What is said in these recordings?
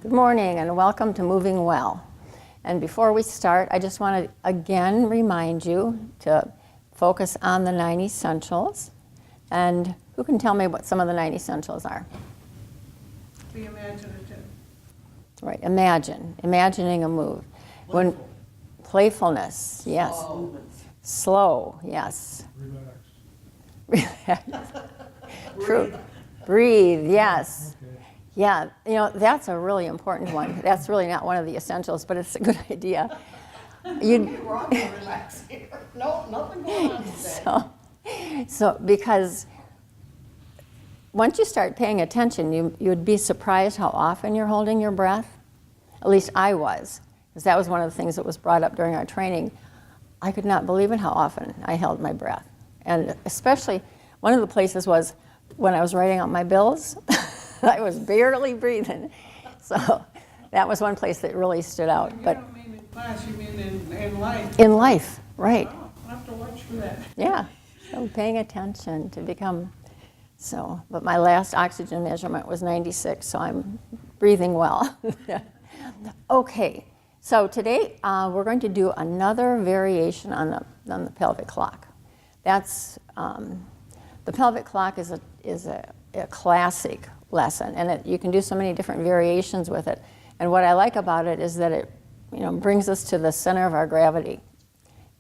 Good morning and welcome to Moving Well. And before we start, I just want to again remind you to focus on the 9 essentials. And who can tell me what some of the 9 essentials are? Be imaginative. Right, imagining a move. When playfulness, yes. Slow, yes. Relax. Relax. True. Breathe, yes. Okay. Yeah, you know, that's a really important one. That's really not one of the essentials, but it's a good idea. You're wrong to relax here. No, nothing going on today. So because once you start paying attention, you'd be surprised how often you're holding your breath. At least I was, because that was one of the things that was brought up during our training. I could not believe it how often I held my breath. And especially, one of the places was when I was writing out my bills. I was barely breathing. So that was one place that really stood out. You But don't mean in class, you mean in life. in life, right. Oh, I'll have to watch for that. Yeah, so paying attention to become so. But my last oxygen measurement was 96, so I'm breathing well. Okay, so today we're going to do another variation on the pelvic clock. That's the pelvic clock is a classic lesson, and you can do so many different variations with it. And what I like about it is that it brings us to the center of our gravity.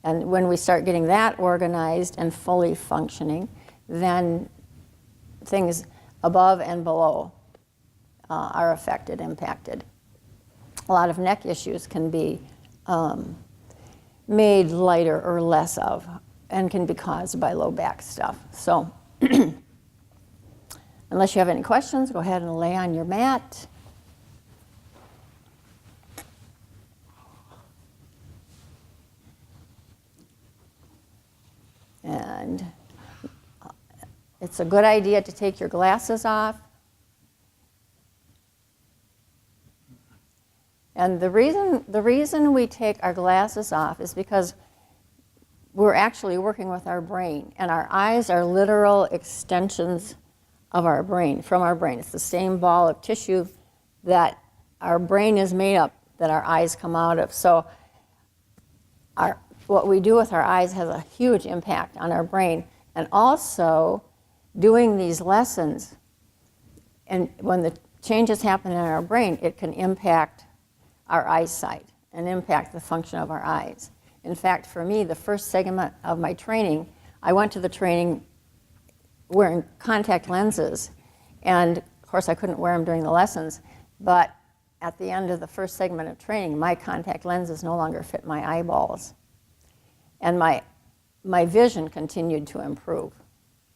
And when we start getting that organized and fully functioning, then things above and below are affected, impacted. A lot of neck issues can be made lighter or less of, and can be caused by low back stuff. So unless you have any questions, go ahead and lay on your mat. And it's a good idea to take your glasses off. And the reason we take our glasses off is because we're actually working with our brain, and our eyes are literal extensions of our brain, from our brain. It's the same ball of tissue that our brain is made up, that our eyes come out of. So what we do with our eyes has a huge impact on our brain. And also, doing these lessons, and when the changes happen in our brain, it can impact our eyesight and impact the function of our eyes. In fact, for me, the first segment of my training, I went to the training wearing contact lenses, and of course I couldn't wear them during the lessons, but at the end of the first segment of training, my contact lenses no longer fit my eyeballs, and my vision continued to improve.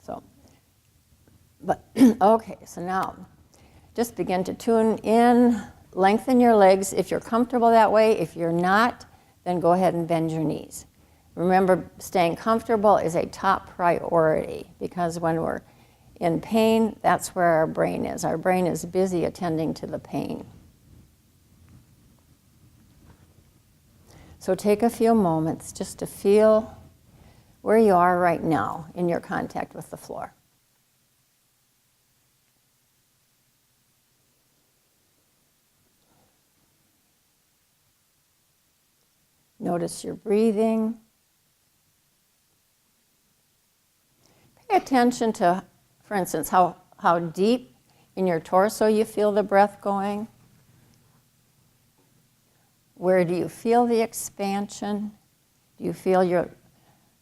So, but okay, so now just begin to tune in, lengthen your legs if you're comfortable that way. If you're not, then go ahead and bend your knees. Remember, staying comfortable is a top priority, because when we're in pain, that's where our brain is. Our brain is busy attending to the pain. So take a few moments just to feel where you are right now in your contact with the floor. Notice your breathing. Pay attention to, for instance, how deep in your torso you feel the breath going. Where do you feel the expansion? Do you feel your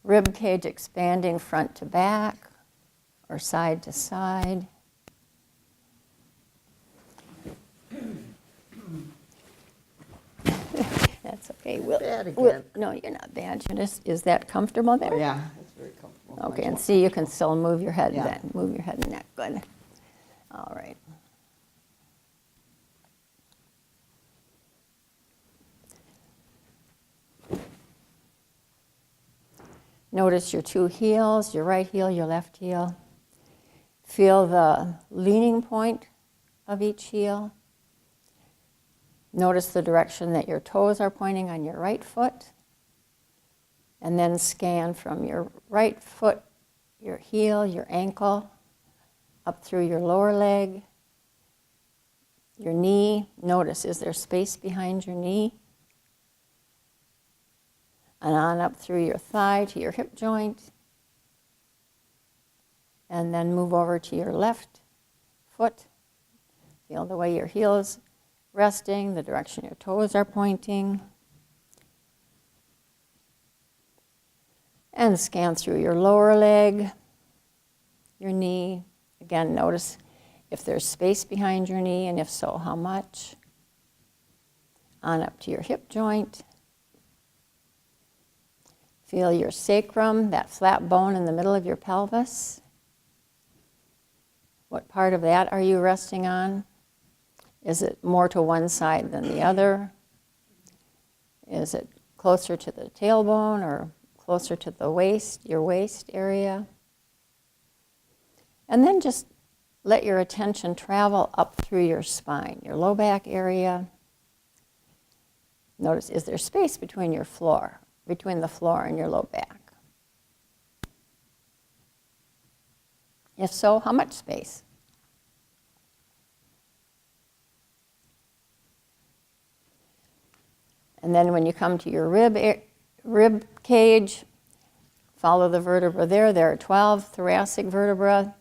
rib cage expanding front to back or side to side? That's okay. Bad again. No, you're not bad. Is that comfortable there? Yeah, it's very comfortable. Okay, and see, you can still move your head Yeah. then. Move your head and neck. Good. All right. Notice your two heels, your right heel, your left heel. Feel the leaning point of each heel. Notice the direction that your toes are pointing on your right foot. And then scan from your right foot, your heel, your ankle, up through your lower leg, Your knee, notice, is there space behind your knee? And on up through your thigh to your hip joint. And then move over to your left foot. Feel the way your heel is resting, the direction your toes are pointing. And scan through your lower leg, your knee. Again, notice if there's space behind your knee, and if so, how much. On up to your hip joint. Feel your sacrum, that flat bone in the middle of your pelvis. What part of that are you resting on? Is it more to one side than the other? Is it closer to the tailbone or closer to the waist, your waist area? And then just let your attention travel up through your spine, your low back area. Notice, is there space between the floor and your low back? If so, how much space? And then when you come to your rib cage, follow the vertebra there. There are 12 thoracic vertebrae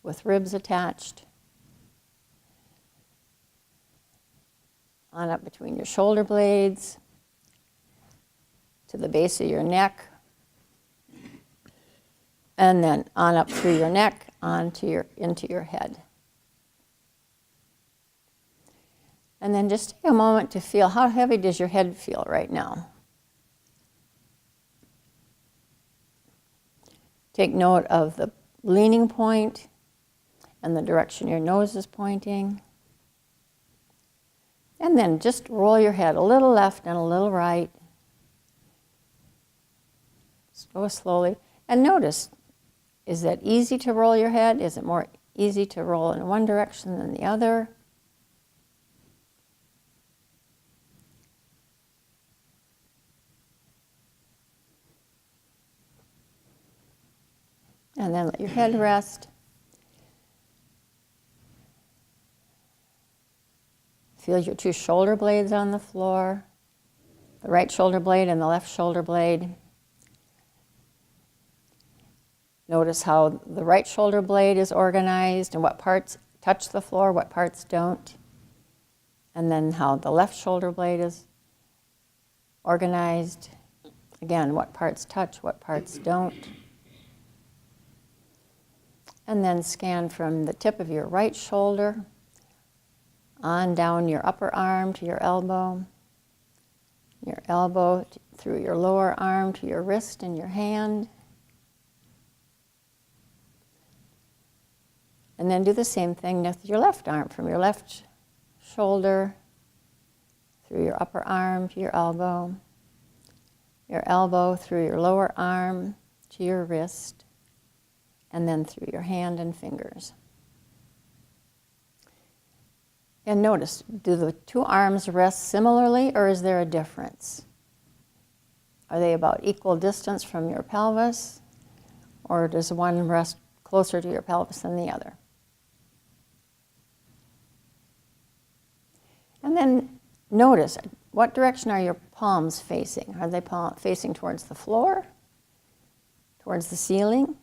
with ribs attached. On up between your shoulder blades to the base of your neck. And then on up through your neck into your head. And then just take a moment to feel, how heavy does your head feel right now? Take note of the leaning point and the direction your nose is pointing. And then just roll your head a little left and a little right. Just go slowly. And notice, is that easy to roll your head? Is it more easy to roll in one direction than the other? And then let your head rest. Feel your two shoulder blades on the floor, the right shoulder blade and the left shoulder blade. Notice how the right shoulder blade is organized and what parts touch the floor, what parts don't. And then how the left shoulder blade is organized. Again, what parts touch, what parts don't. And then scan from the tip of your right shoulder on down your upper arm to your elbow through your lower arm to your wrist and your hand. And then do the same thing with your left arm, from your left shoulder through your upper arm to your elbow through your lower arm to your wrist, and then through your hand and fingers. And notice, do the two arms rest similarly, or is there a difference? Are they about equal distance from your pelvis, or does one rest closer to your pelvis than the other? And then notice, what direction are your palms facing? Are they facing towards the floor, towards the ceiling,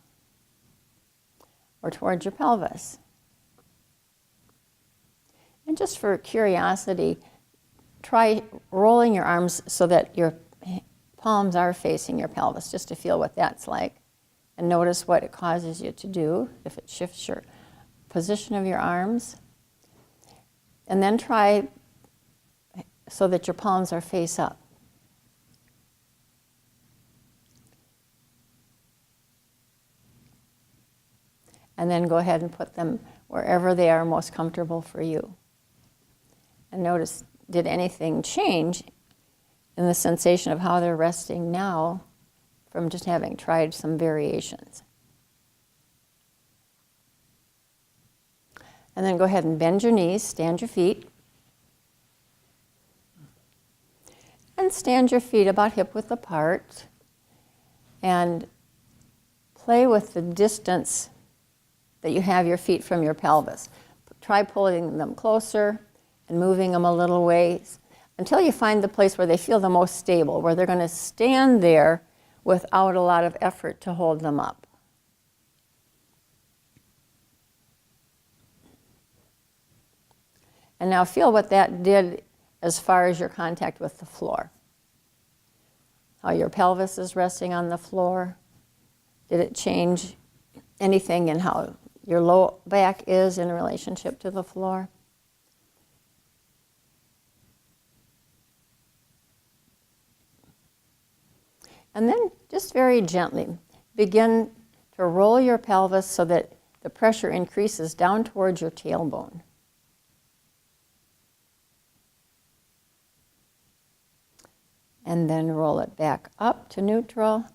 or towards your pelvis? And just for curiosity, try rolling your arms so that your palms are facing your pelvis, just to feel what that's like. And notice what it causes you to do, if it shifts your position of your arms. And then try so that your palms are face up. And then go ahead and put them wherever they are most comfortable for you. And notice, did anything change in the sensation of how they're resting now from just having tried some variations? And then go ahead and bend your knees, stand your feet. And stand your feet about hip-width apart. And play with the distance that you have your feet from your pelvis. try pulling them closer and moving them a little ways until you find the place where they feel the most stable, where they're going to stand there without a lot of effort to hold them up. And now feel what that did as far as your contact with the floor. How your pelvis is resting on the floor. Did it change anything in how your low back is in relationship to the floor? And then just very gently begin to roll your pelvis so that the pressure increases down towards your tailbone. And then roll it back up to neutral.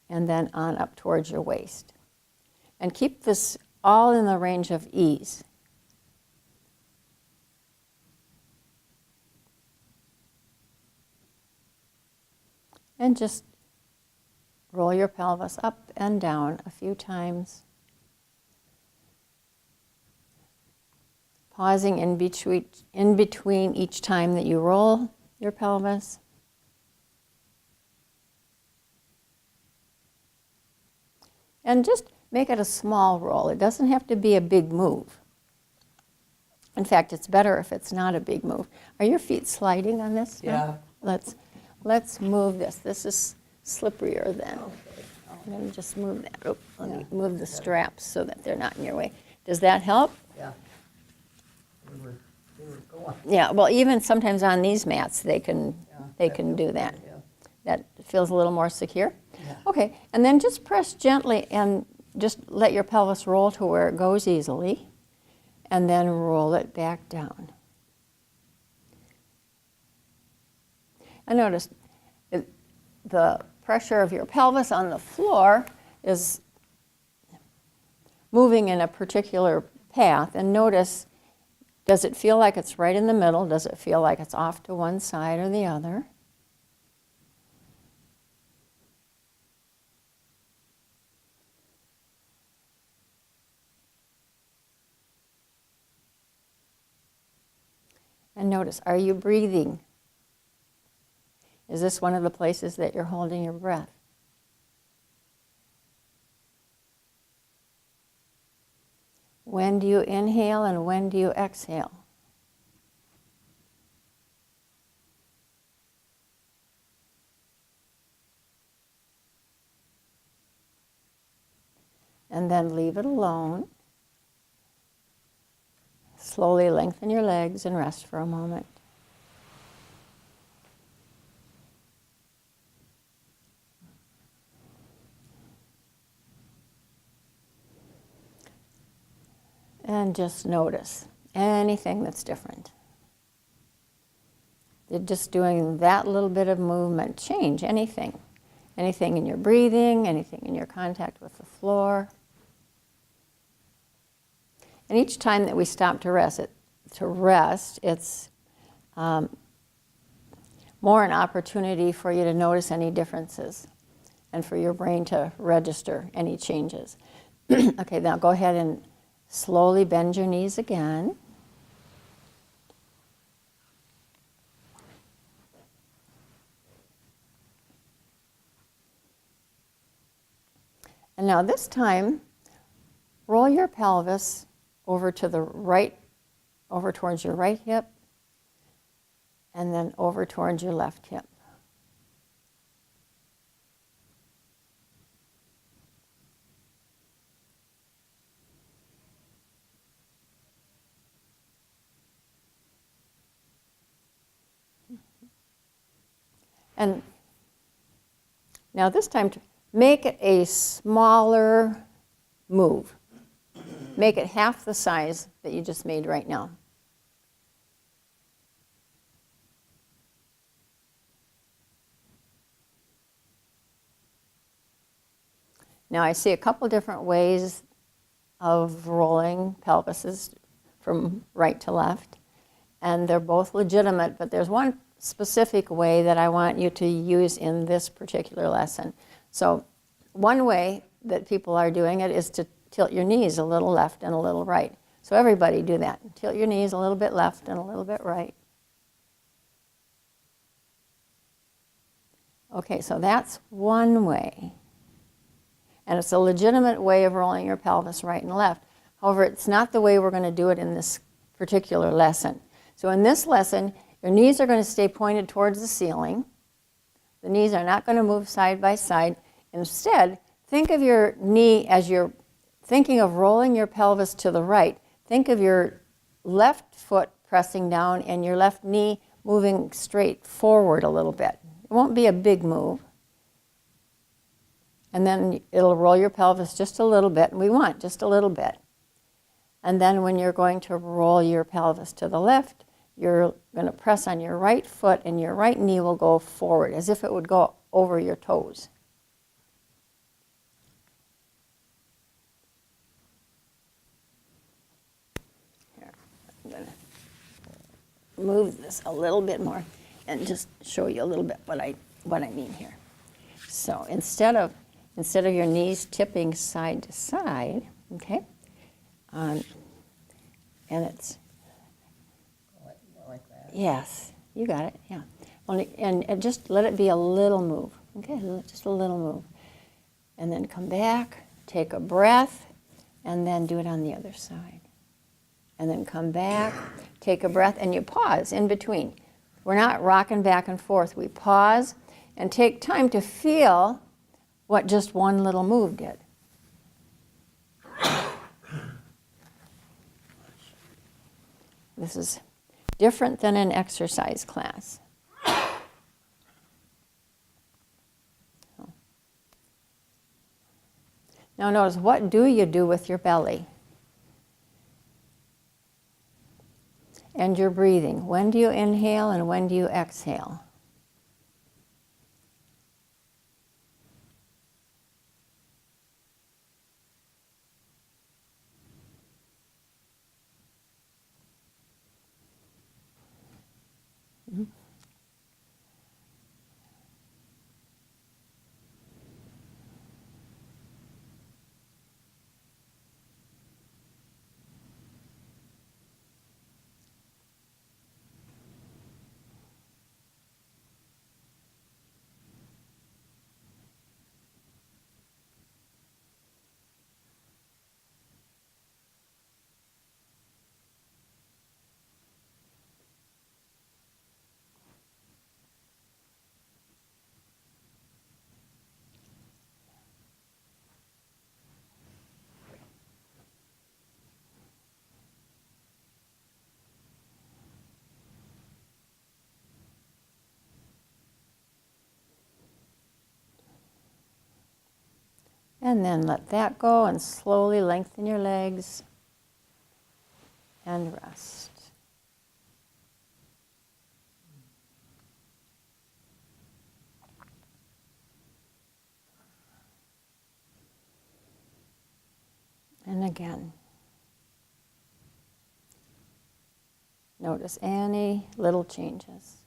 And then on up towards your waist. And keep this all in the range of ease. And just roll your pelvis up and down a few times. Pausing in between each time that you roll your pelvis. And just make it a small roll. It doesn't have to be a big move. In fact, it's better if it's not a big move. Are your feet sliding on this now? Yeah. Let's move this. This is slipperier then. I'm going to just move that. Oh, let me move the straps so that they're not in your way. Does that help? Yeah. They were going. Yeah, well, even sometimes on these mats, they can do that. Yeah. That feels a little more secure. Yeah. Okay, and then just press gently and just let your pelvis roll to where it goes easily, and then roll it back down. And notice the pressure of your pelvis on the floor is moving in a particular path, and notice, does it feel like it's right in the middle? Does it feel like it's off to one side or the other? And notice, are you breathing? Is this one of the places that you're holding your breath? When do you inhale and when do you exhale? And then leave it alone. Slowly lengthen your legs and rest for a moment. And just notice anything that's different. You're just doing that little bit of movement. Change anything. Anything in your breathing, anything in your contact with the floor. And each time that we stop to rest, it's more an opportunity for you to notice any differences and for your brain to register any changes. Okay, now go ahead and slowly bend your knees again. And now this time, roll your pelvis over to the right, over towards your right hip, and then over towards your left hip. And now this time, make it a smaller move. Make it half the size that you just made right now. Now I see a couple different ways of rolling pelvises from right to left, and they're both legitimate, but there's one specific way that I want you to use in this particular lesson. So one way that people are doing it is to tilt your knees a little left and a little right. So everybody do that. Tilt your knees a little bit left and a little bit right. Okay, so that's one way. And it's a legitimate way of rolling your pelvis right and left. However, it's not the way we're going to do it in this particular lesson. So in this lesson, your knees are going to stay pointed towards the ceiling. The knees are not going to move side by side. Instead, think of your knee as you're thinking of rolling your pelvis to the right. Think of your left foot pressing down and your left knee moving straight forward a little bit. It won't be a big move. And then it'll roll your pelvis just a little bit, and we want just a little bit. And then when you're going to roll your pelvis to the left, you're going to press on your right foot, and your right knee will go forward as if it would go over your toes. Here, I'm going to move this a little bit more and just show you a little bit what I mean here. So instead of your knees tipping side to side, okay, and it's More like that. yes, you got it, yeah. Only and just let it be a little move, okay, just a little move, and then come back, take a breath, and then do it on the other side, and then come back, take a breath, and you pause in between. We're not rocking back and forth. We pause and take time to feel what just one little move did. This is different than an exercise class. Now notice, what do you do with your belly? And your breathing. When do you inhale and when do you exhale? And then let that go and slowly lengthen your legs and rest. And again, notice any little changes.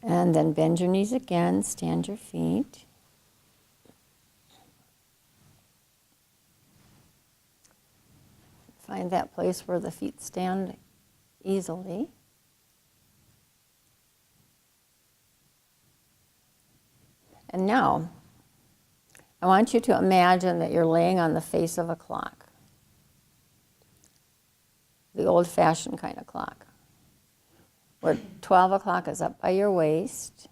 And then bend your knees again, stand your feet. Find that place where the feet stand easily. And now, I want you to imagine that you're laying on the face of a clock. The old-fashioned kind of clock. Where 12 o'clock is up by your waist,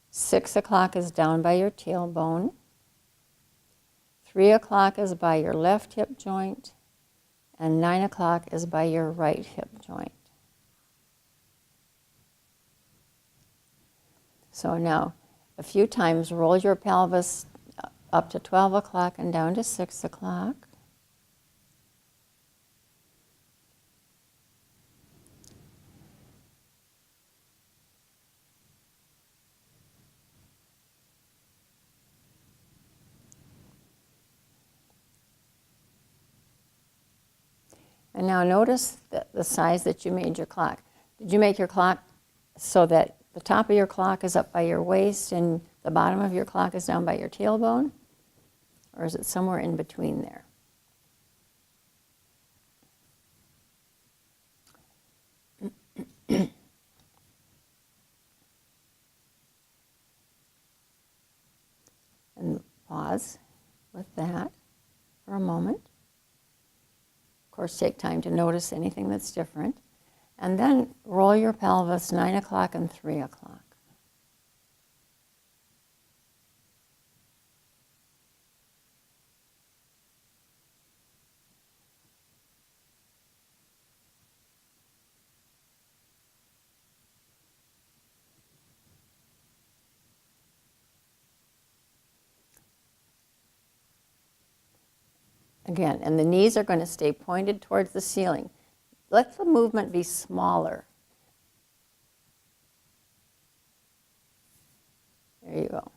6 o'clock is down by your tailbone, 3 o'clock is by your left hip joint, and 9 o'clock is by your right hip joint. So now, a few times, roll your pelvis up to 12 o'clock and down to 6 o'clock. And now notice the size that you made your clock. Did you make your clock so that the top of your clock is up by your waist and the bottom of your clock is down by your tailbone? Or is it somewhere in between there? And pause with that for a moment. Of course, take time to notice anything that's different. And then roll your pelvis 9 o'clock and 3 o'clock. Again, and the knees are going to stay pointed towards the ceiling. Let the movement be smaller. There you go.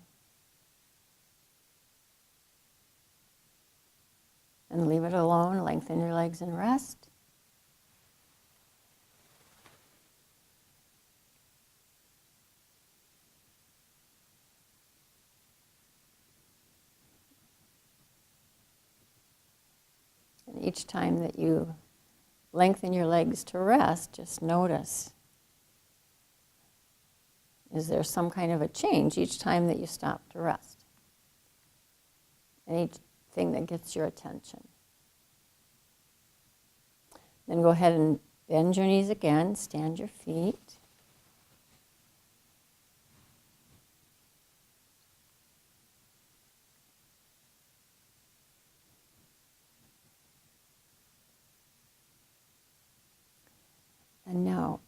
And leave it alone. Lengthen your legs and rest. And each time that you lengthen your legs to rest, just notice, is there some kind of a change each time that you stop to rest? Anything that gets your attention. Then go ahead and bend your knees again, stand your feet. And now,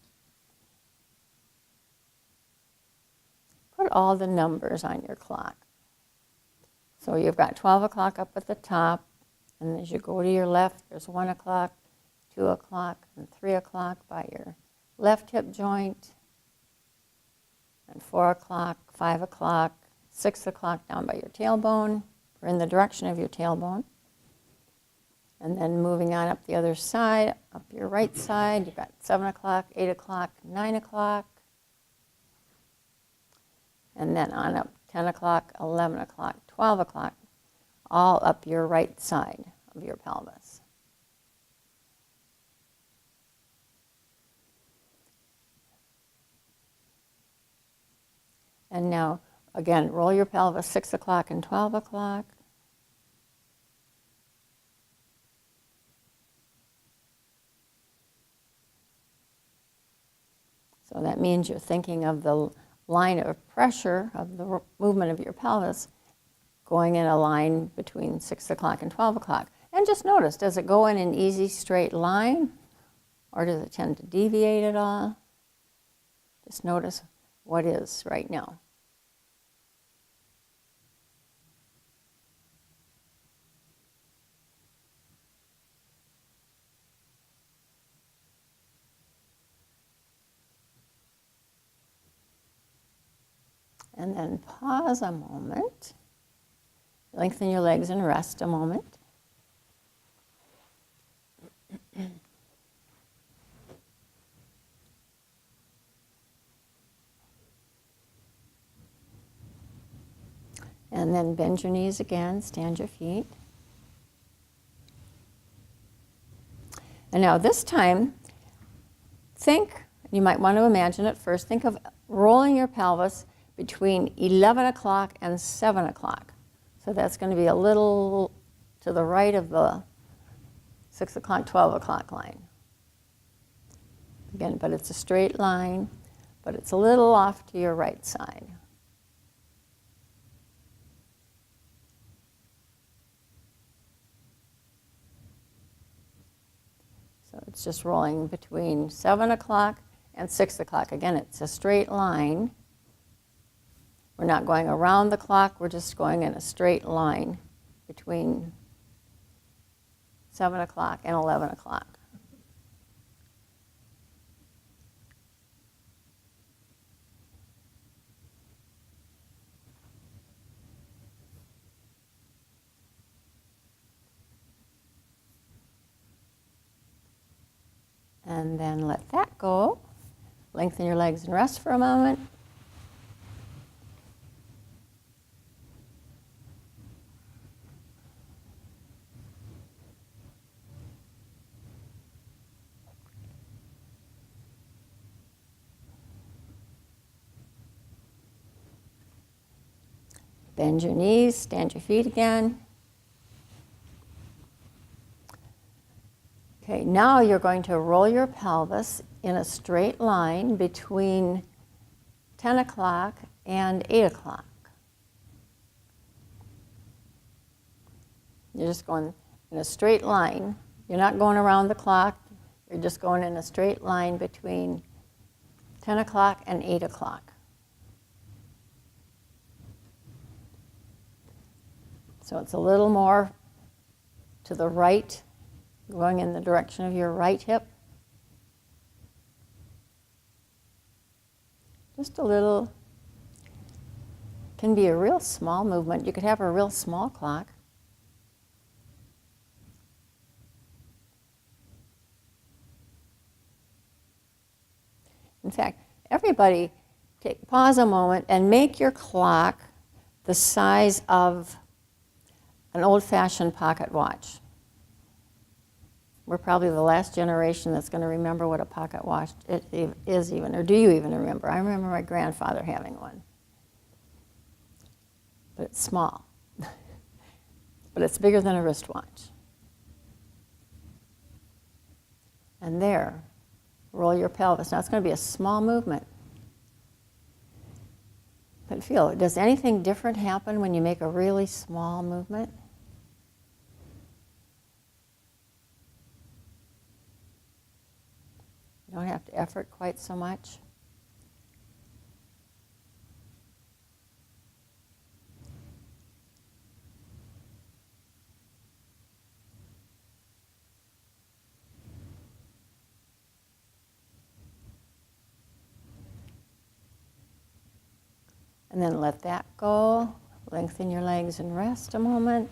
put all the numbers on your clock. So you've got 12 o'clock up at the top, and as you go to your left, there's 1 o'clock, 2 o'clock, and 3 o'clock by your left hip joint, and 4 o'clock, 5 o'clock, 6 o'clock down by your tailbone, or in the direction of your tailbone. And then moving on up the other side, up your right side, you've got 7 o'clock, 8 o'clock, 9 o'clock. And then on up 10 o'clock, 11 o'clock, 12 o'clock, all up your right side of your pelvis. And now, again, roll your pelvis 6 o'clock and 12 o'clock. So that means you're thinking of the line of pressure of the movement of your pelvis going in a line between 6 o'clock and 12 o'clock. And just notice, does it go in an easy straight line or does it tend to deviate at all? Just notice what is right now. And then pause a moment. Lengthen your legs and rest a moment. And then bend your knees again, stand your feet. And now this time, you might want to imagine it first, think of rolling your pelvis between 11 o'clock and 7 o'clock. So that's going to be a little to the right of the 6 o'clock, 12 o'clock line. Again, but it's a straight line, but it's a little off to your right side. So it's just rolling between 7 o'clock and 6 o'clock. Again, it's a straight line. We're not going around the clock, we're just going in a straight line between 7 o'clock and 11 o'clock. And then let that go. Lengthen your legs and rest for a moment. Bend your knees, stand your feet again. Okay, now you're going to roll your pelvis in a straight line between 10 o'clock and 8 o'clock. You're just going in a straight line. You're not going around the clock. You're just going in a straight line between 10 o'clock and 8 o'clock. So it's a little more to the right, going in the direction of your right hip. Just a little. Can be a real small movement. You could have a real small clock. In fact, everybody pause a moment and make your clock the size of an old-fashioned pocket watch. We're probably the last generation that's going to remember what a pocket watch is even, or do you even remember? I remember my grandfather having one. But it's small. But it's bigger than a wristwatch. And there, roll your pelvis. Now it's going to be a small movement. But feel, does anything different happen when you make a really small movement? You don't have to effort quite so much. And then let that go. Lengthen your legs and rest a moment.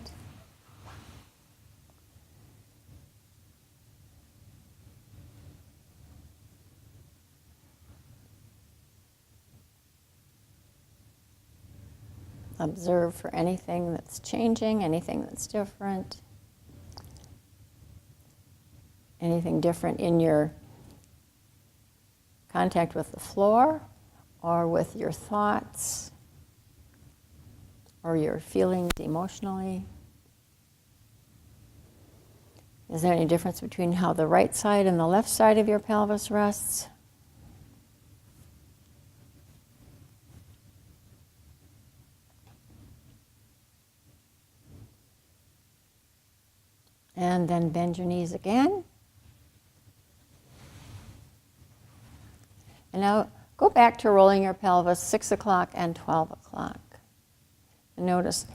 Observe for anything that's changing, anything that's different. Anything different in your contact with the floor or with your thoughts or your feelings emotionally. Is there any difference between how the right side and the left side of your pelvis rests? And then bend your knees again. And now go back to rolling your pelvis 6 o'clock and 12 o'clock. And notice,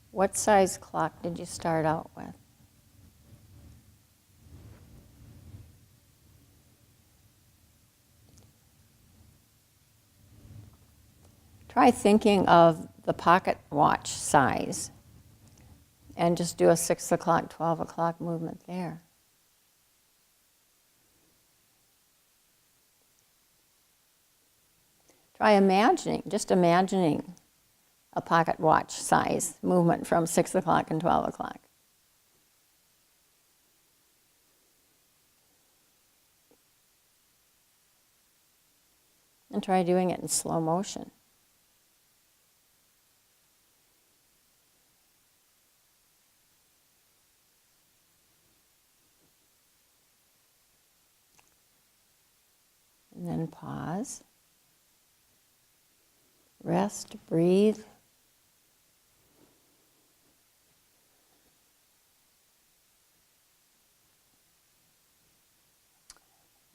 what size clock did you start out with? Try thinking of the pocket watch size and just do a 6 o'clock, 12 o'clock movement there. Try just imagining a pocket watch size movement from 6 o'clock and 12 o'clock. And try doing it in slow motion. And then pause. Rest, breathe.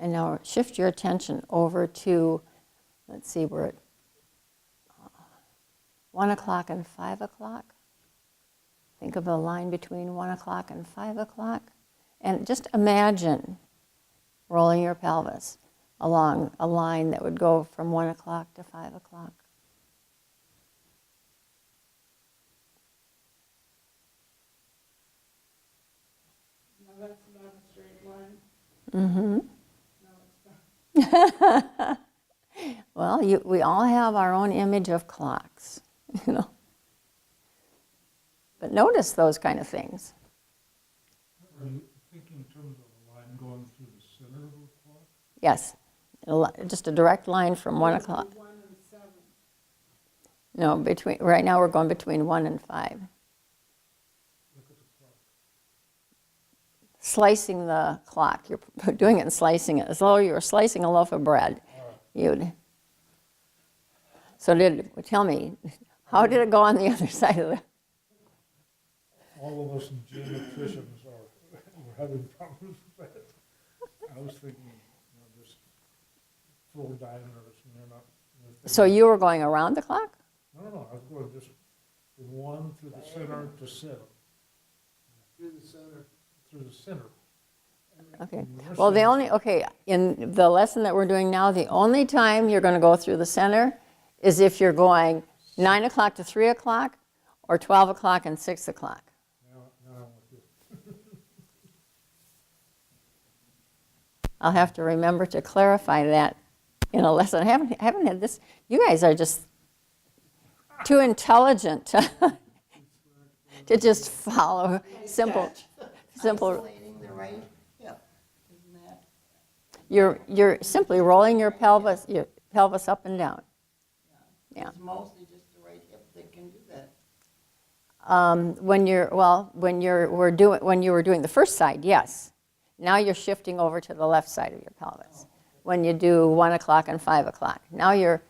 And now shift your attention over to, let's see, we're at 1 o'clock and 5 o'clock. Think of a line between 1 o'clock and 5 o'clock. And just imagine rolling your pelvis along a line that would go from 1 o'clock to 5 o'clock. Now that's not a straight line. Well, we all have our own image of clocks, you know. But notice those kind of things. Are you thinking in terms of a line going through the center of the clock? Yes, just a direct line from 1 o'clock. 1 and 7. No, right now we're going between 1 and 5. Look at the clock. Slicing the clock, you're doing it and slicing it, as though you were slicing a loaf of bread. So tell me, how did it go on the other side of the? All of us geometricians we're having problems with that. I was thinking, just full diameters, and they're not. So you were going around the clock? No, I was going just from 1 through the center to 7. Through the center. Through the center. Okay. Well, in the lesson that we're doing now, the only time you're going to go through the center is if you're going 9 o'clock to 3 o'clock or 12 o'clock and 6 o'clock. Now I'm with you. I'll have to remember to clarify that in a lesson. I haven't had this. You guys are just too intelligent to just follow simple. Isolating the right hip, isn't that? You're simply rolling your pelvis up and down. Yeah. It's mostly just the right hip that can do that. When you were doing the first side, yes. Now you're shifting over to the left side of your pelvis. When you do 1 o'clock and 5 o'clock, now you're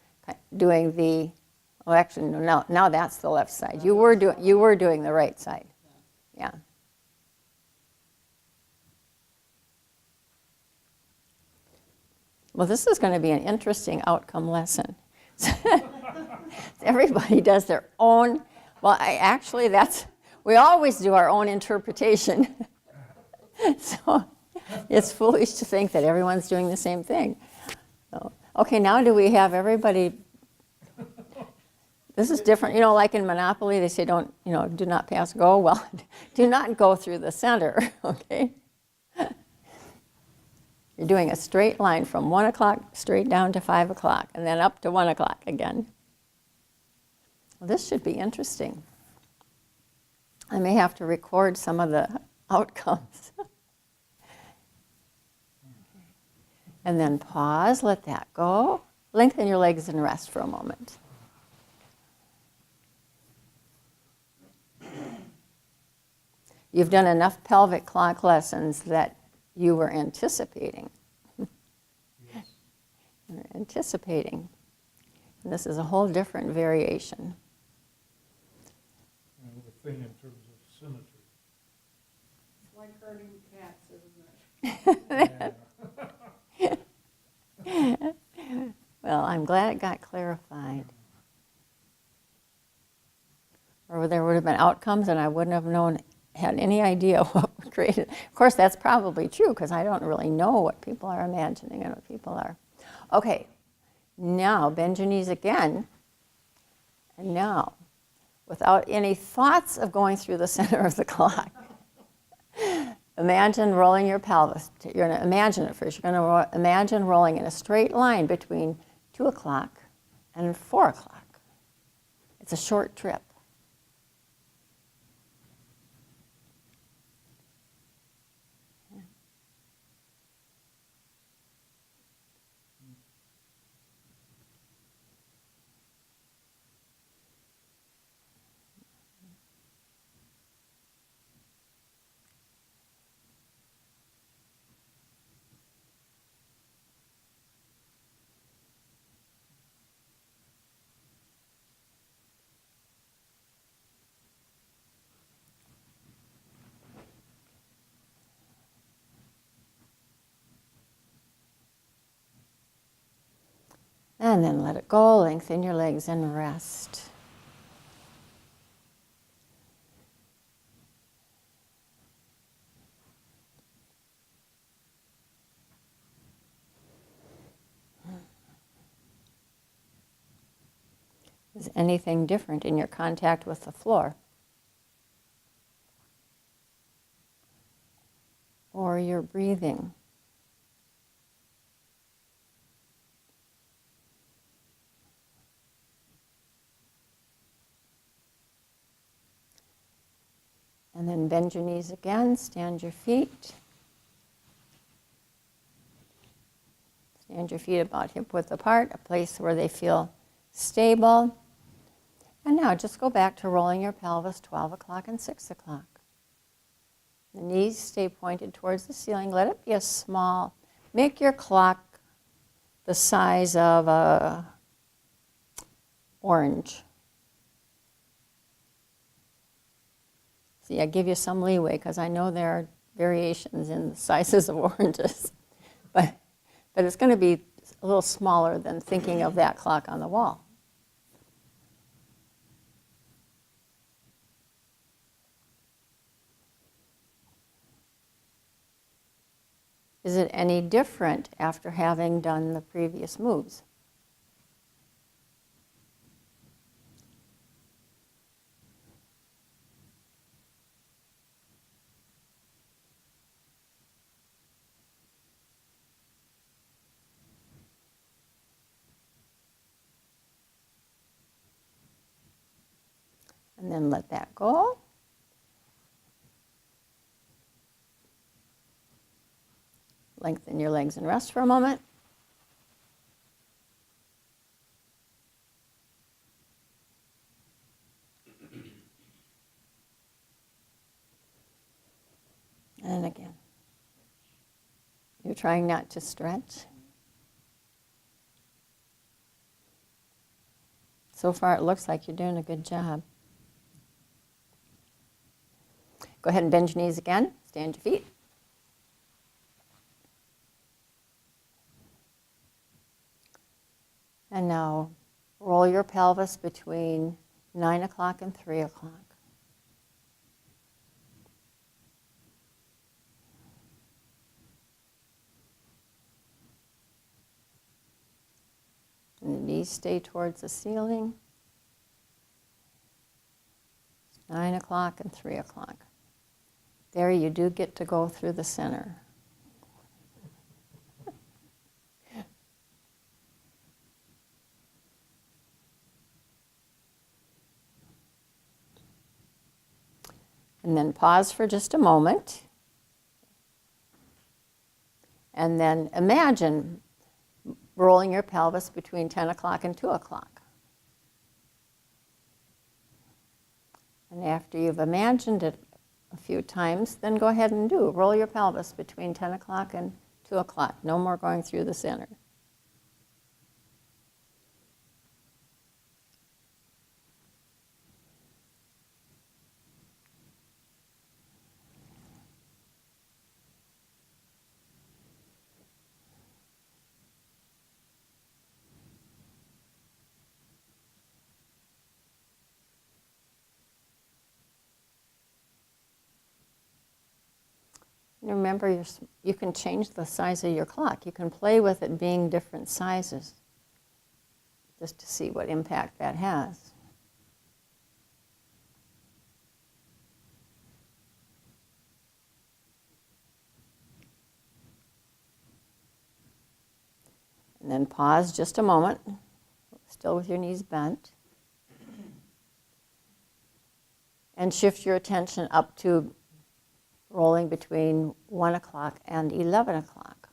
doing now that's the left side. You were doing the right side. Yeah. Well, this is going to be an interesting outcome lesson. Everybody does their own. Well, we always do our own interpretation. So it's foolish to think that everyone's doing the same thing. So, okay, now do we have everybody? This is different. Like in Monopoly, they say do not pass go. Well, do not go through the center, okay? You're doing a straight line from 1 o'clock straight down to 5 o'clock and then up to 1 o'clock again. Well, this should be interesting. I may have to record some of the outcomes. And then pause, let that go. Lengthen your legs and rest for a moment. You've done enough pelvic clock lessons that you were anticipating. Yes. You're anticipating. And this is a whole different variation. And the thing in terms of symmetry. It's like herding cats, isn't it? Well, I'm glad it got clarified. Or there would have been outcomes and I wouldn't have had any idea what would create it. Of course, that's probably true because I don't really know what people are imagining and what people are. Okay, now bend your knees again. And now, without any thoughts of going through the center of the clock, imagine rolling your pelvis. You're going to imagine it first. You're going to imagine rolling in a straight line between 2 o'clock and 4 o'clock. It's a short trip. And then let it go, lengthen your legs and rest. Is anything different in your contact with the floor? Or your breathing? And then bend your knees again, stand your feet. Stand your feet about hip width apart, a place where they feel stable. And now just go back to rolling your pelvis 12 o'clock and 6 o'clock. The knees stay pointed towards the ceiling. Let it be a small, make your clock the size of a orange. See, I give you some leeway because I know there are variations in the sizes of oranges. But it's going to be a little smaller than thinking of that clock on the wall. Is it any different after having done the previous moves? And then let that go. Lengthen your legs and rest for a moment. And again. You're trying not to stretch. So far it looks like you're doing a good job. Go ahead and bend your knees again. Stand your feet. And now roll your pelvis between 9 o'clock and 3 o'clock. And the knees stay towards the ceiling. 9 o'clock and 3 o'clock. There you do get to go through the center. And then pause for just a moment. And then imagine rolling your pelvis between 10 o'clock and 2 o'clock. And after you've imagined it a few times, then go ahead and roll your pelvis between 10 o'clock and 2 o'clock. No more going through the center. And remember, you can change the size of your clock. You can play with it being different sizes, just to see what impact that has. And then pause just a moment, still with your knees bent. And shift your attention up to rolling between 1 o'clock and 11 o'clock.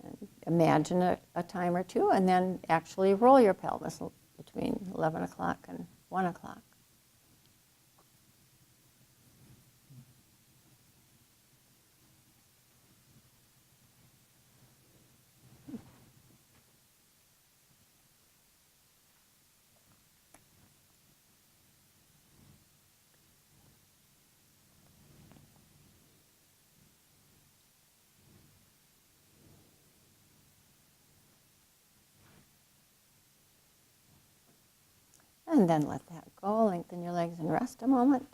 And imagine a time or two, and then actually roll your pelvis between 11 o'clock and 1 o'clock. And then let that go. Lengthen your legs and rest a moment.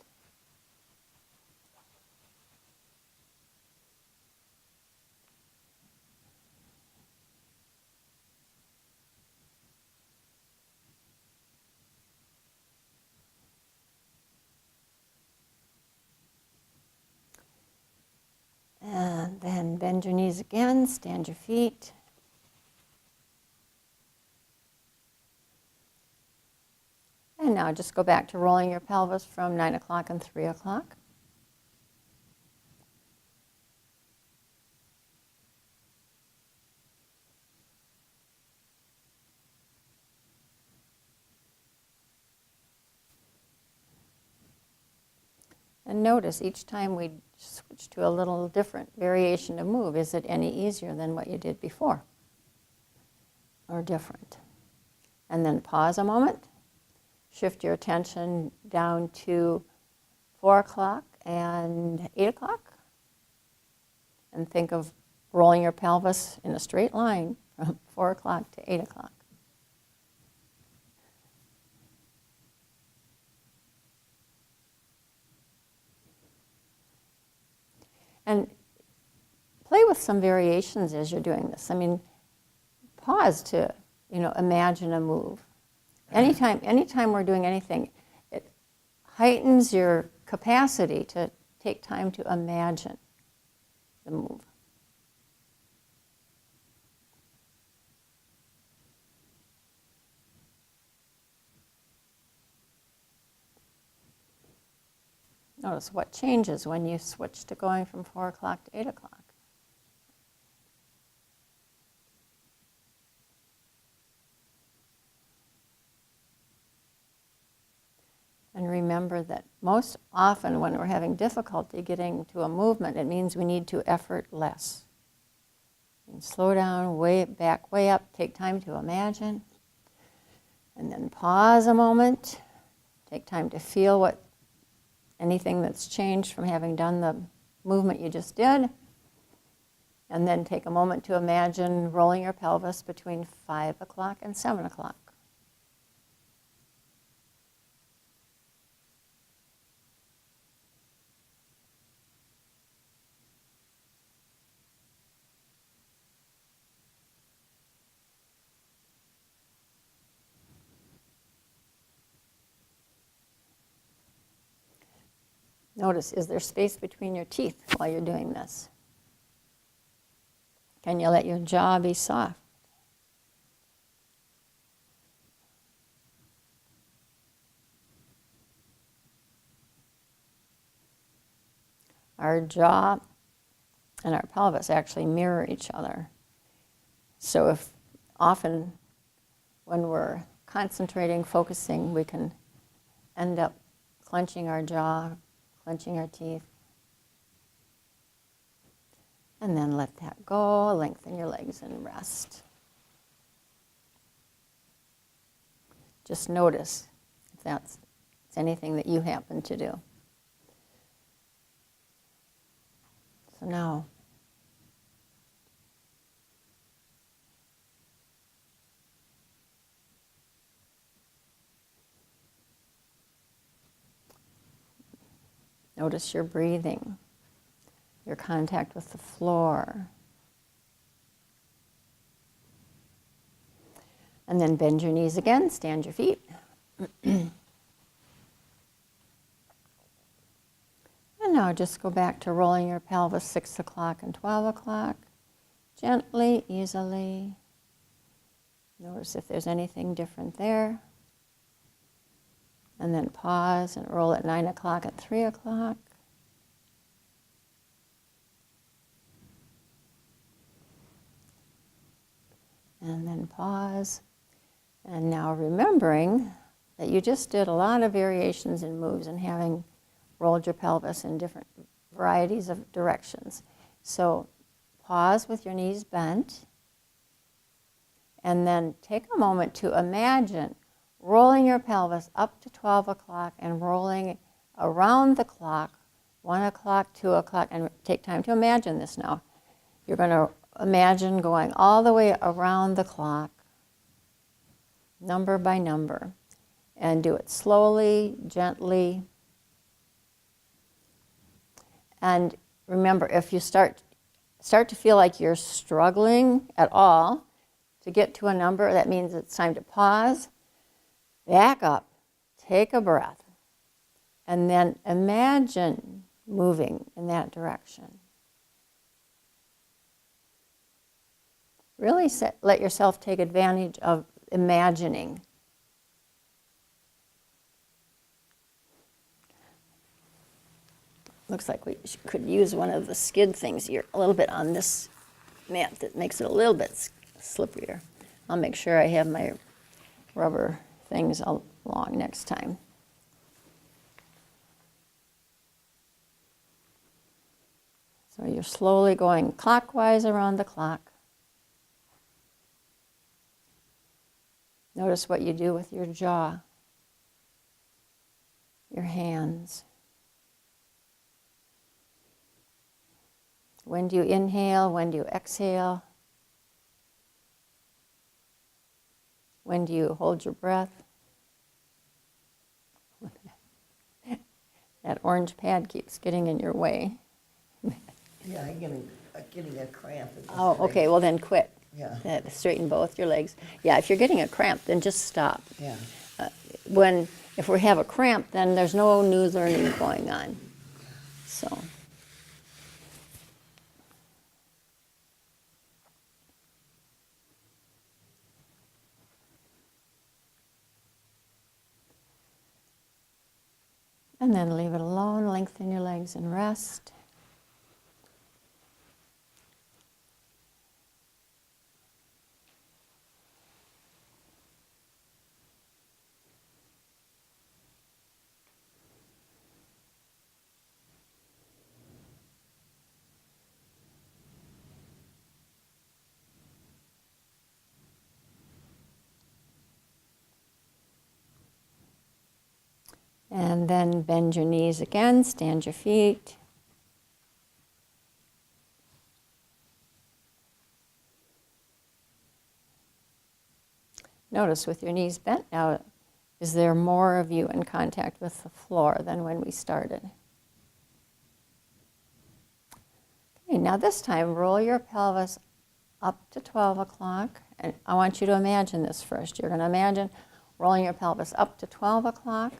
And then bend your knees again, stand your feet. And now just go back to rolling your pelvis from 9 o'clock and 3 o'clock. And notice each time we switch to a little different variation of move, is it any easier than what you did before? Or different? And then pause a moment, shift your attention down to 4 o'clock and 8 o'clock, and think of rolling your pelvis in a straight line from 4 o'clock to 8 o'clock. And play with some variations as you're doing this. I mean, pause to, imagine a move. Anytime we're doing anything, it heightens your capacity to take time to imagine the move. Notice what changes when you switch to going from 4 o'clock to 8 o'clock. And remember that most often when we're having difficulty getting to a movement, it means we need to effort less. And slow down, way back, way up, take time to imagine. And then pause a moment, take time to feel anything that's changed from having done the movement you just did. And then take a moment to imagine rolling your pelvis between 5 o'clock and 7 o'clock. Notice, is there space between your teeth while you're doing this? Can you let your jaw be soft? Our jaw and our pelvis actually mirror each other. So if often when we're concentrating, focusing, we can end up clenching our jaw, clenching our teeth. And then let that go, lengthen your legs and rest. Just notice if that's anything that you happen to do. So now, notice your breathing, your contact with the floor. And then bend your knees again, stand your feet. And now just go back to rolling your pelvis 6 o'clock and 12 o'clock. Gently, easily. Notice if there's anything different there. And then pause and roll at 9 o'clock and 3 o'clock. And then pause. And now remembering that you just did a lot of variations in moves and having rolled your pelvis in different varieties of directions. So pause with your knees bent. And then take a moment to imagine rolling your pelvis up to 12 o'clock and rolling around the clock, 1 o'clock, 2 o'clock, and take time to imagine this now. You're going to imagine going all the way around the clock, number by number, and do it slowly, gently. And remember, if you start to feel like you're struggling at all to get to a number, that means it's time to pause, back up, take a breath, and then imagine moving in that direction. Really let yourself take advantage of imagining. looks like we could use one of the skid things here a little bit on this mat that makes it a little bit slipperier. I'll make sure I have my rubber things along next time. So you're slowly going clockwise around the clock. Notice what you do with your jaw, your hands. When do you inhale? When do you exhale? When do you hold your breath? That orange pad keeps getting in your way. Yeah, I'm getting a cramp. in this Oh, okay, leg. well then quit. Yeah. Straighten both your legs. Yeah, if you're getting a cramp, then just stop. Yeah. If we have a cramp, then there's no new learning going on. So. And then leave it alone, lengthen your legs and rest. And then bend your knees again, stand your feet. Notice with your knees bent now, is there more of you in contact with the floor than when we started? Okay, now this time roll your pelvis up to 12 o'clock. And I want you to imagine this first. You're going to imagine rolling your pelvis up to 12 o'clock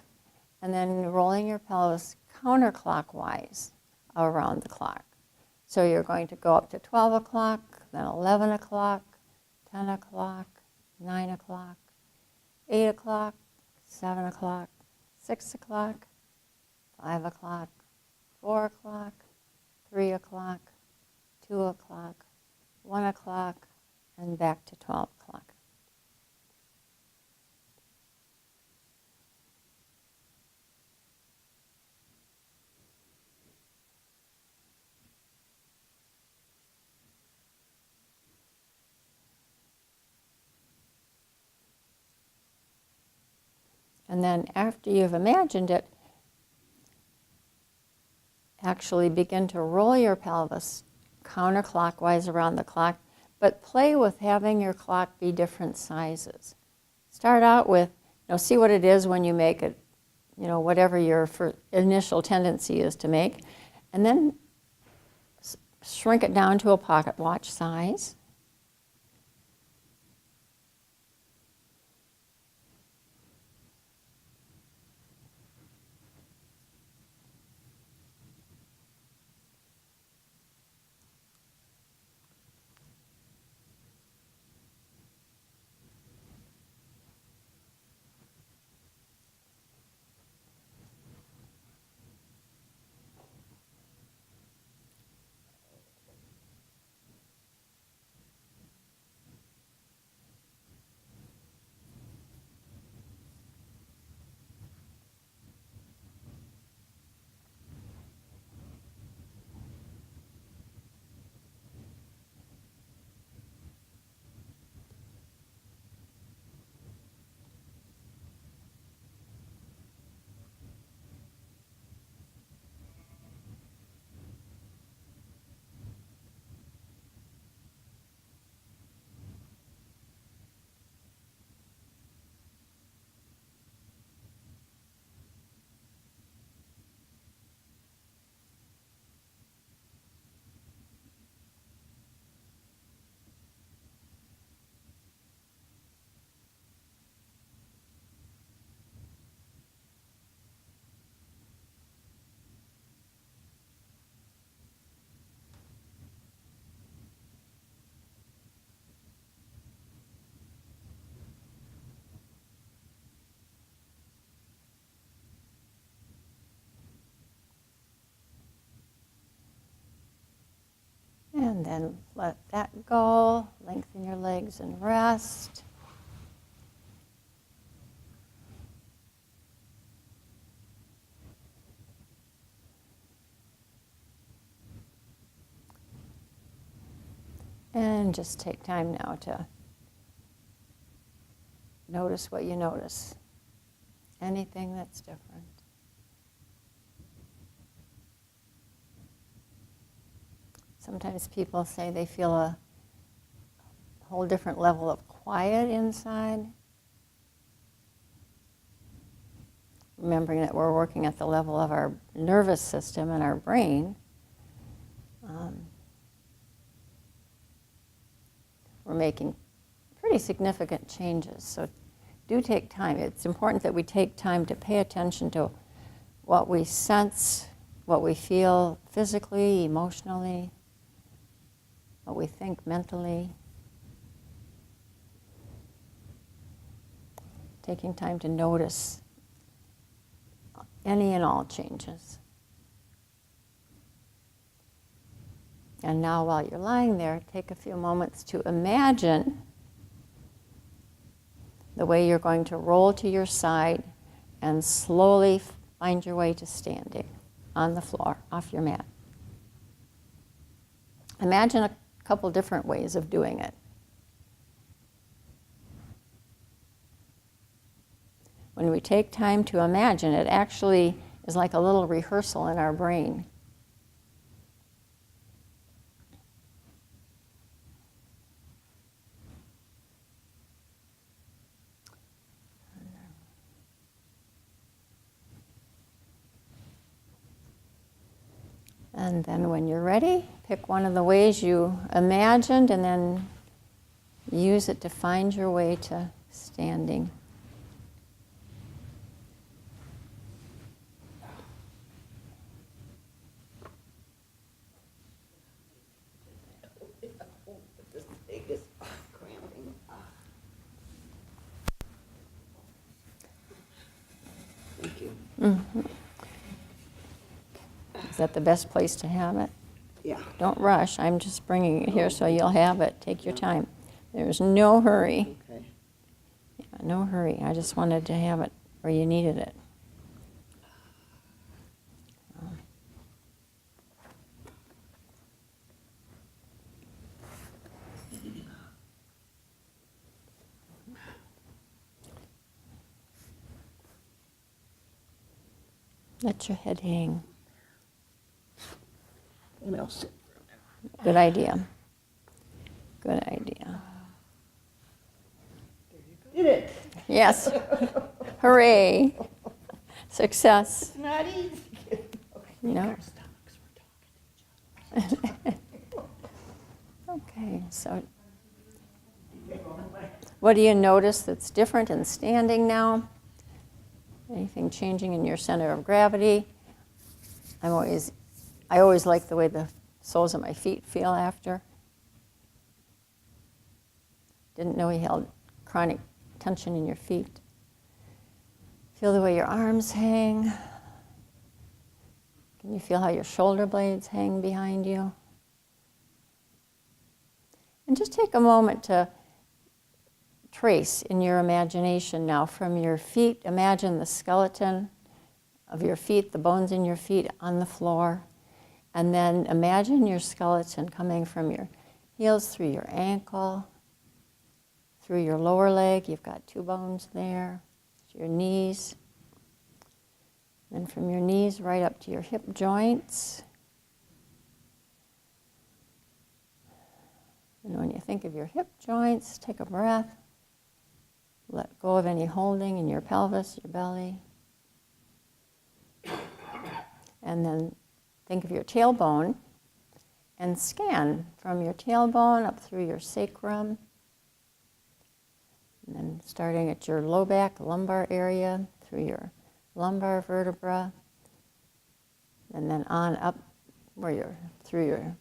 and then rolling your pelvis counterclockwise around the clock. So you're going to go up to 12 o'clock, then 11 o'clock, 10 o'clock, 9 o'clock, 8 o'clock, 7 o'clock, 6 o'clock, 5 o'clock, 4 o'clock, 3 o'clock, 2 o'clock, 1 o'clock, and back to 12 o'clock. And then after you've imagined it, actually begin to roll your pelvis counterclockwise around the clock, but play with having your clock be different sizes. Start out with, see what it is when you make it, whatever your initial tendency is to make, and then shrink it down to a pocket watch size. And then let that go. Lengthen your legs and rest. And just take time now to notice what you notice. Anything that's different. Sometimes people say they feel a whole different level of quiet inside. Remembering that we're working at the level of our nervous system and our brain. We're making pretty significant changes. So do take time. It's important that we take time to pay attention to what we sense, what we feel physically, emotionally, what we think mentally. Taking time to notice any and all changes. And now while you're lying there, take a few moments to imagine the way you're going to roll to your side and slowly find your way to standing on the floor, off your mat. Imagine a couple different ways of doing it. When we take time to imagine, it actually is like a little rehearsal in our brain. And then when you're ready, pick one of the ways you imagined and then use it to find your way to standing. This thing is cramping. Thank you. Mm-hmm. Is that the best place to have it? Yeah. Don't rush. I'm just bringing it here so you'll have it. Take your time. There's no hurry. Okay. Yeah, no hurry. I just wanted to have it where you needed it. Let your head hang. Maybe I'll sit for a minute. Good idea. Good idea. Did it? Yes. Hooray. Success. It's not easy. No. Okay, so what do you notice that's different in standing now? Anything changing in your center of gravity? I always like the way the soles of my feet feel after. Didn't know you held chronic tension in your feet. Feel the way your arms hang. Can you feel how your shoulder blades hang behind you? And just take a moment to trace in your imagination now from your feet. Imagine the skeleton of your feet, the bones in your feet on the floor. And then imagine your skeleton coming from your heels through your ankle, through your lower leg. You've got 2 bones there, to your knees. Then from your knees right up to your hip joints. And when you think of your hip joints, take a breath. Let go of any holding in your pelvis, your belly. And then think of your tailbone and scan from your tailbone up through your sacrum. And then starting at your low back, lumbar area, through your lumbar vertebra. And then on up where you're through your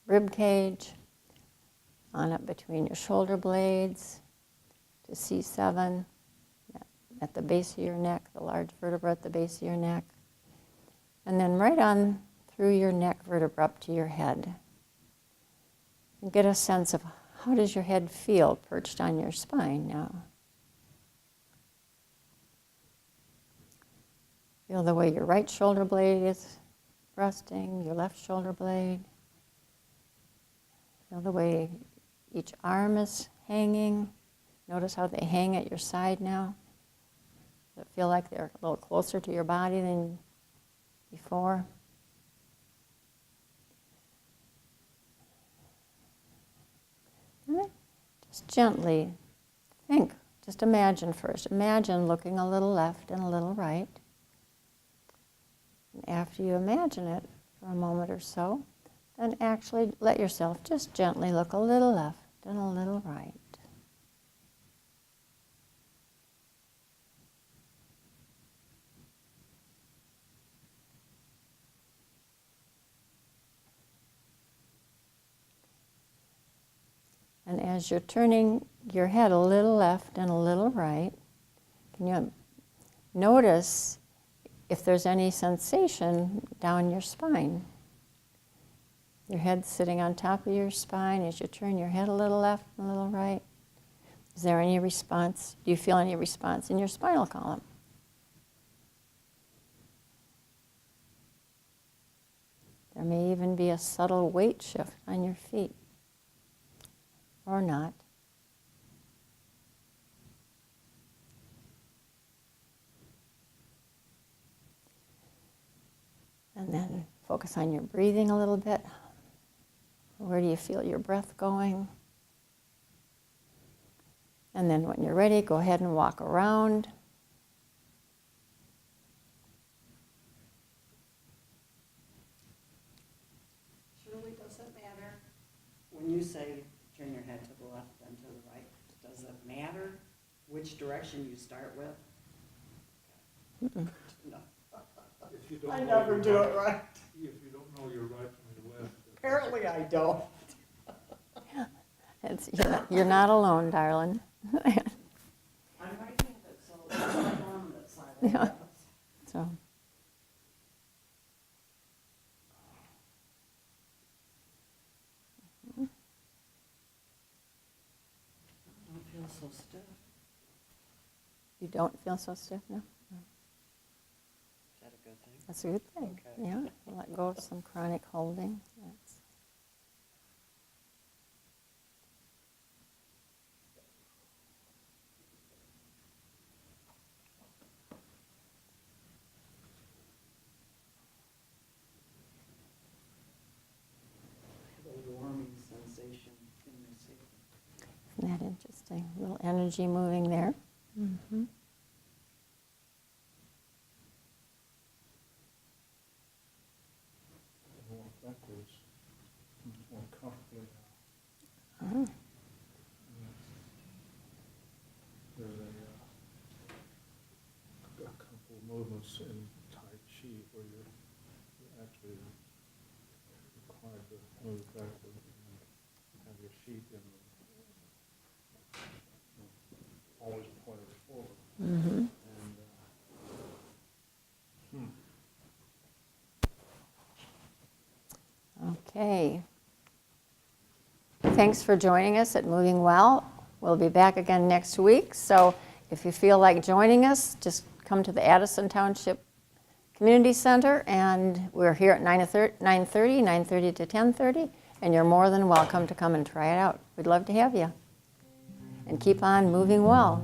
rib cage, on up between your shoulder blades to C7, at the base of your neck, the large vertebra at the base of your neck. And then right on through your neck vertebra up to your head. And get a sense of how does your head feel perched on your spine now. Feel the way your right shoulder blade is resting, your left shoulder blade. Feel the way each arm is hanging. Notice how they hang at your side now. Does it feel like they're a little closer to your body than before? And then just gently think. Just imagine first. Imagine looking a little left and a little right. And after you imagine it for a moment or so, then actually let yourself just gently look a little left and a little right. And as you're turning your head a little left and a little right, can you notice if there's any sensation down your spine? Your head's sitting on top of your spine as you turn your head a little left and a little right. Is there any response? Do you feel any response in your spinal column? There may even be a subtle weight shift on your feet. Or not. And then focus on your breathing a little bit. Where do you feel your breath going? And then when you're ready, go ahead and walk around. Shirley, does it matter when you say turn your head to the left and to the right? Does it matter which direction you start with? Mm-mm. No. If you don't I know never your do right- it right. If you don't know your right from your left. Apparently I don't. You're not alone, darling. I'm right-handed, so it's right on this side, I Yeah. guess. So, I don't feel so stiff. you don't feel so stiff now? Is that a good thing? That's a good thing. Okay. Yeah, let go of some chronic holding. That's A warming sensation in the sacrum. Isn't that interesting? A little energy moving there. Mm-hmm. Walk backwards, more comfortably. Oh, There's a couple of movements in Tai Chi where you're actually required to move backward and have your feet in always pointed forward. mm-hmm. And Okay. Thanks for joining us at Moving Well. We'll be back again next week. So if you feel like joining us, just come to the Addison Township Community Center, and we're here at 9:30 to 10:30, and you're more than welcome to come and try it out. We'd love to have you. And keep on moving well.